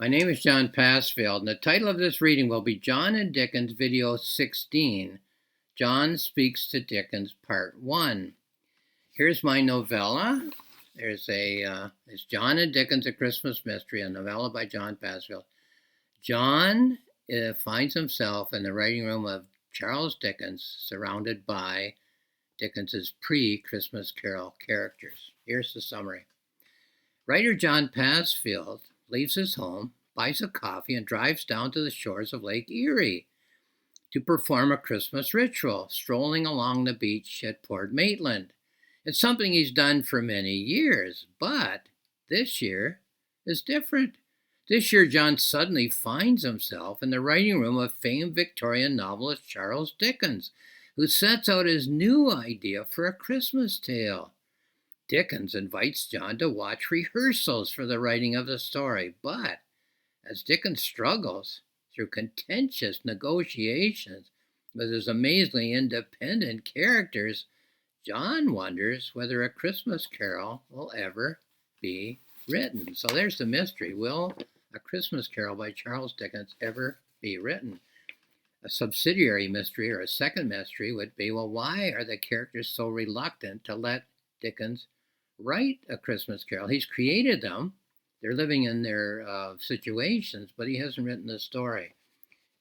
My name is John Passfield, and the title of this reading will be John and Dickens Video 16, John Speaks to Dickens Part 1. Here's my novella. It's John and Dickens, A Christmas Mystery, a novella by John Passfield. John finds himself in the writing room of Charles Dickens, surrounded by Dickens's pre-Christmas Carol characters. Here's the summary. Writer John Passfield leaves his home, buys a coffee, and drives down to the shores of Lake Erie to perform a Christmas ritual, strolling along the beach at Port Maitland. It's something he's done for many years, but this year is different. This year, John suddenly finds himself in the writing room of famed Victorian novelist Charles Dickens, who sets out his new idea for a Christmas tale. Dickens invites John to watch rehearsals for the writing of the story, but as Dickens struggles through contentious negotiations with his amazingly independent characters, John wonders whether A Christmas Carol will ever be written. So there's the mystery. Will A Christmas Carol by Charles Dickens ever be written? A subsidiary mystery, or a second mystery, would be, well, why are the characters so reluctant to let Dickens write A Christmas Carol? He's created them. They're living in their situations, but he hasn't written the story,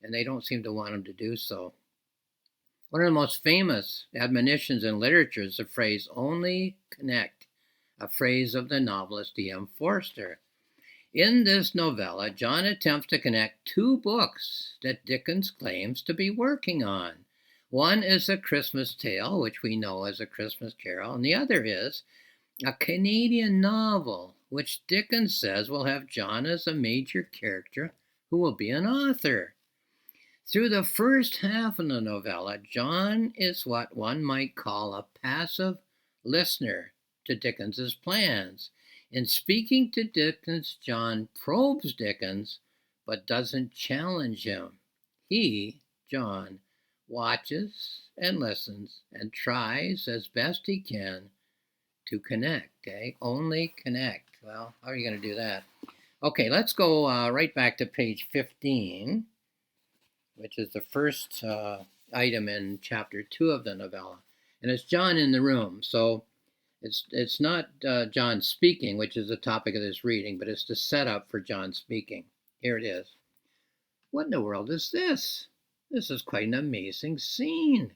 and they don't seem to want him to do so. One of the most famous admonitions in literature is the phrase, only connect, a phrase of the novelist D.M. Forster. In this novella, John attempts to connect two books that Dickens claims to be working on. One is A Christmas Tale, which we know as A Christmas Carol, and the other is a Canadian novel, which Dickens says will have John as a major character who will be an author. Through the first half of the novella, John is what one might call a passive listener to Dickens's plans. In speaking to Dickens, John probes Dickens, but doesn't challenge him. He, John, watches and listens and tries as best he can to connect, Only connect. Well, how are you going to do that? Okay, let's go right back to page 15, which is the first item in chapter 2 of the novella. And it's John in the room. So it's not John speaking, which is the topic of this reading, but it's the setup for John speaking. Here it is. What in the world is this? This is quite an amazing scene.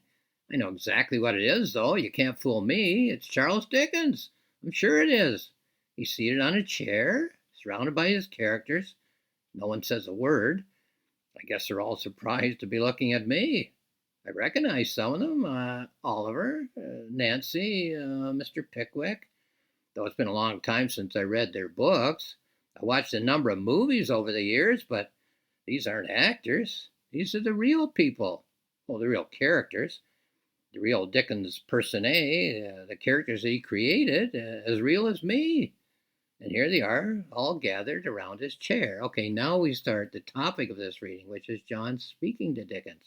I know exactly what it is, though. You can't fool me. It's Charles Dickens. I'm sure it is. He's seated on a chair, surrounded by his characters. No one says a word. I guess they're all surprised to be looking at me. I recognize some of them. Oliver, Nancy, Mr. Pickwick. Though it's been a long time since I read their books. I watched a number of movies over the years, but these aren't actors. These are the real people. Well, the real characters. The real Dickens personae, the characters that he created, as real as me. And here they are, all gathered around his chair. Okay, now we start the topic of this reading, which is John speaking to Dickens.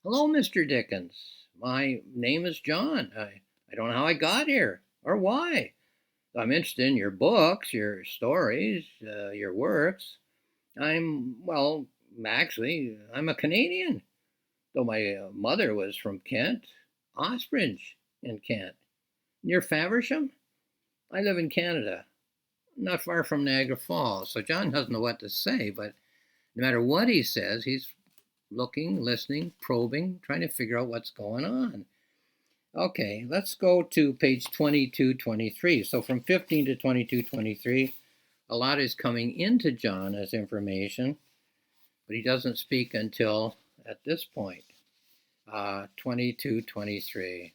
Hello, Mr. Dickens. My name is John. I don't know how I got here, or why. I'm interested in your books, your stories, your works. I'm a Canadian. Though my mother was from Kent, Oxbridge in Kent. Near Faversham? I live in Canada, not far from Niagara Falls. So John doesn't know what to say, but no matter what he says, he's looking, listening, probing, trying to figure out what's going on. Okay, let's go to page 22-23. So from 15 to 22-23, a lot is coming into John as information, but he doesn't speak until at this point, 22-23.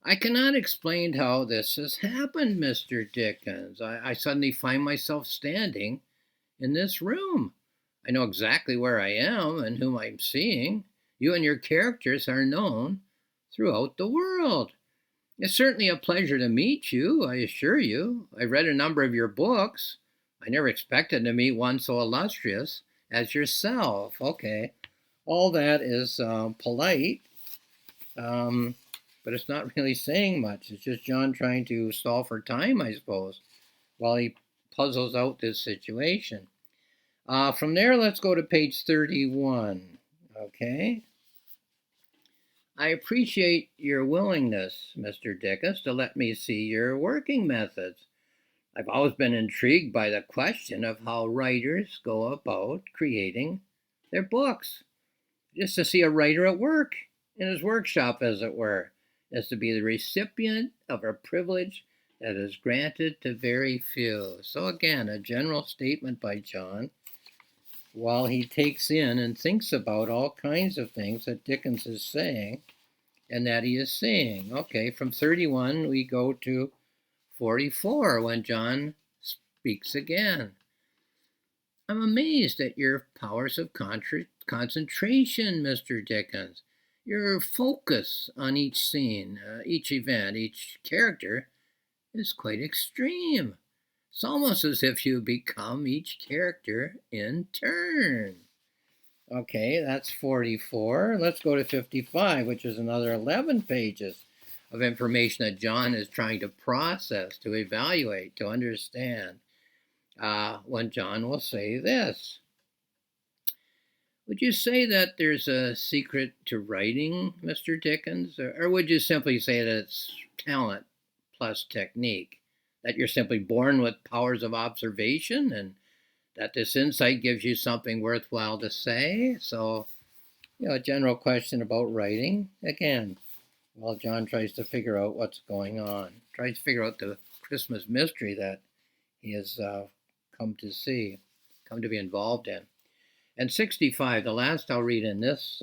I cannot explain how this has happened, Mr. Dickens. I suddenly find myself standing in this room. I know exactly where I am and whom I'm seeing. You and your characters are known throughout the world. It's certainly a pleasure to meet you, I assure you. I've read a number of your books. I never expected to meet one so illustrious as yourself. Okay. All that is polite, but it's not really saying much. It's just John trying to stall for time, I suppose, while he puzzles out this situation. From there, let's go to page 31. Okay. I appreciate your willingness, Mr. Dickens, to let me see your working methods. I've always been intrigued by the question of how writers go about creating their books. Just to see a writer at work, in his workshop, as it were, is to be the recipient of a privilege that is granted to very few. So again, a general statement by John, while he takes in and thinks about all kinds of things that Dickens is saying and that he is seeing. Okay, from 31 we go to 44 when John speaks again. I'm amazed at your powers of concentration, Mr. Dickens. Your focus on each scene, each event, each character is quite extreme. It's almost as if you become each character in turn. Okay, that's 44. Let's go to 55, which is another 11 pages of information that John is trying to process, to evaluate, to understand. When John will say this. Would you say that there's a secret to writing, Mr. Dickens? Or would you simply say that it's talent plus technique? That you're simply born with powers of observation and that this insight gives you something worthwhile to say? So, a general question about writing. Again, while John tries to figure out what's going on, tries to figure out the Christmas mystery that he has come to be involved in. And 65, the last I'll read in this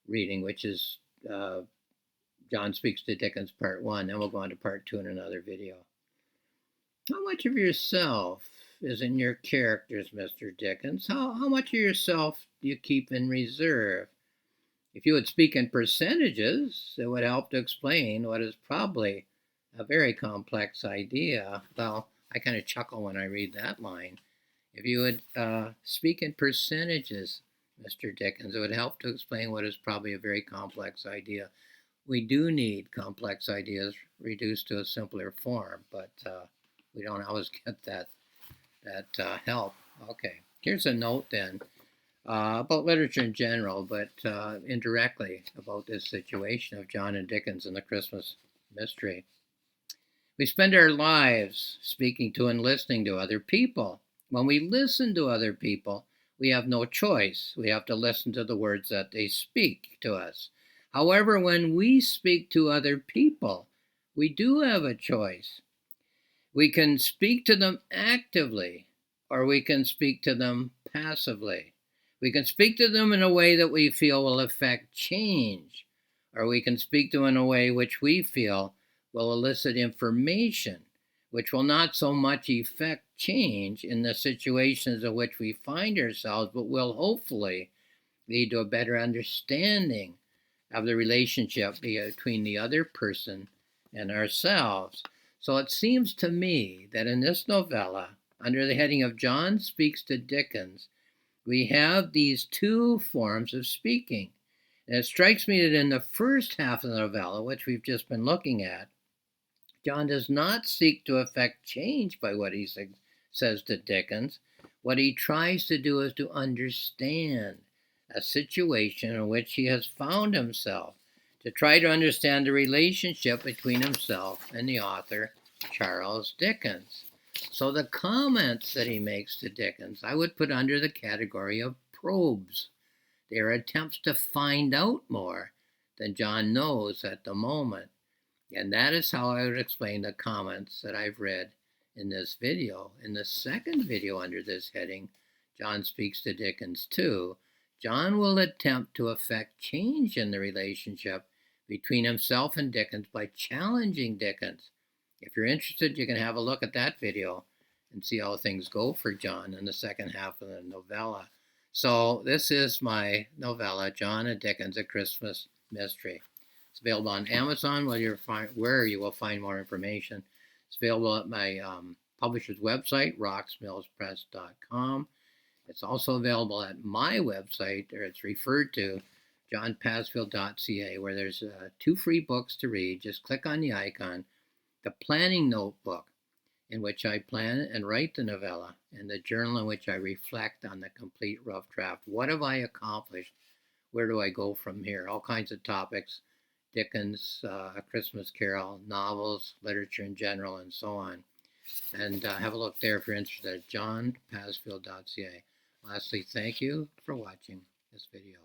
reading, which is John Speaks to Dickens Part 1, then we'll go on to Part 2 in another video. How much of yourself is in your characters, Mr. Dickens? How much of yourself do you keep in reserve? If you would speak in percentages, it would help to explain what is probably a very complex idea. Well, I kind of chuckle when I read that line. If you would speak in percentages, Mr. Dickens, it would help to explain what is probably a very complex idea. We do need complex ideas reduced to a simpler form, but we don't always get that help. Okay, here's a note then about literature in general, but indirectly about this situation of John and Dickens and the Christmas mystery. We spend our lives speaking to and listening to other people. When we listen to other people, we have no choice. We have to listen to the words that they speak to us. However, when we speak to other people, we do have a choice. We can speak to them actively, or we can speak to them passively. We can speak to them in a way that we feel will affect change, or we can speak to them in a way which we feel will elicit information, which will not so much effect change in the situations in which we find ourselves, but will hopefully lead to a better understanding of the relationship between the other person and ourselves. So it seems to me that in this novella, under the heading of John Speaks to Dickens, we have these two forms of speaking. And it strikes me that in the first half of the novella, which we've just been looking at, John does not seek to effect change by what he says to Dickens. What he tries to do is to understand a situation in which he has found himself, to try to understand the relationship between himself and the author, Charles Dickens. So the comments that he makes to Dickens, I would put under the category of probes. They are attempts to find out more than John knows at the moment. And that is how I would explain the comments that I've read in this video. In the second video under this heading, John Speaks to Dickens 2, John will attempt to effect change in the relationship between himself and Dickens by challenging Dickens. If you're interested, you can have a look at that video and see how things go for John in the second half of the novella. So this is my novella, John and Dickens, A Christmas Mystery. It's available on Amazon where you will find more information. It's available at my publisher's website, roxmillspress.com. It's also available at my website, or it's referred to, johnpassfield.ca, where there's 2 free books to read. Just click on the icon, the Planning Notebook. in which I plan and write the novella, and the journal in which I reflect on the complete rough draft. What have I accomplished? Where do I go from here? All kinds of topics: Dickens, A Christmas Carol, novels, literature in general, and so on. And have a look there if you're interested at johnpasfield.ca. Lastly, thank you for watching this video.